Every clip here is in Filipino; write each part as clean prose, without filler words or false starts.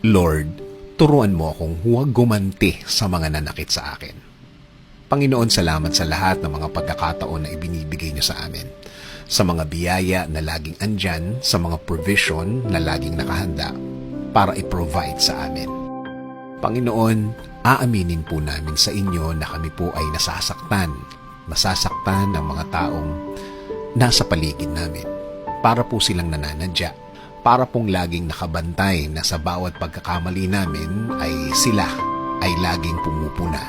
Lord, turuan mo akong huwag gumanti sa mga nanakit sa akin. Panginoon, salamat sa lahat ng mga pagkakataon na ibinibigay niyo sa amin. Sa mga biyaya na laging andyan, sa mga provision na laging nakahanda para i-provide sa amin. Panginoon, aaminin po namin sa inyo na kami po ay nasasaktan. Nasasaktan ng mga taong nasa paligid namin. Para po silang nananadya. Para pong laging nakabantay na sa bawat pagkakamali namin ay sila ay laging pumupuna.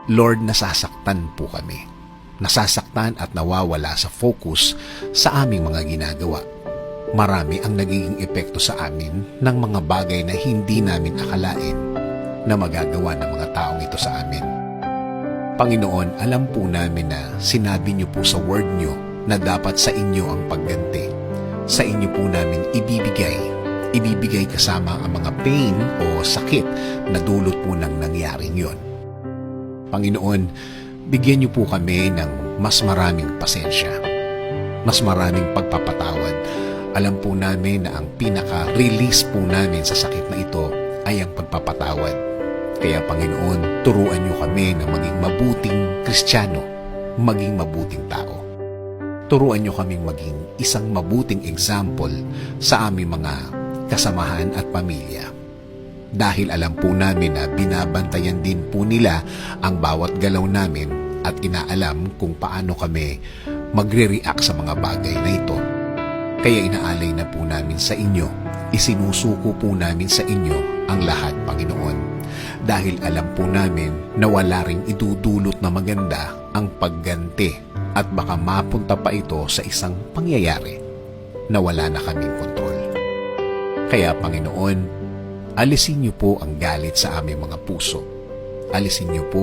Lord, nasasaktan po kami. Nasasaktan at nawawala sa focus sa aming mga ginagawa. Marami ang nagiging epekto sa amin ng mga bagay na hindi namin akalain na magagawa ng mga taong ito sa amin. Panginoon, alam po namin na sinabi niyo po sa word niyo na dapat sa inyo ang pagganti. Sa inyo po namin ibibigay kasama ang mga pain o sakit na dulot po ng nangyaring yon. Panginoon, bigyan niyo po kami ng mas maraming pasensya, mas maraming pagpapatawad. Alam po namin na ang pinaka-release po namin sa sakit na ito ay ang pagpapatawad. Kaya Panginoon, turuan niyo kami na maging mabuting Kristiyano, maging mabuting tao. Turuan niyo kaming maging isang mabuting example sa aming mga kasamahan at pamilya. Dahil alam po namin na binabantayan din po nila ang bawat galaw namin at inaalam kung paano kami magre-react sa mga bagay na ito. Kaya inaalay na po namin sa inyo, isinusuko po namin sa inyo ang lahat, Panginoon. Dahil alam po namin na wala ring idudulot na maganda ang pagganti at baka mapunta pa ito sa isang pangyayari na wala na kaming kontrol. Kaya Panginoon, alisin niyo po ang galit sa aming mga puso. Alisin niyo po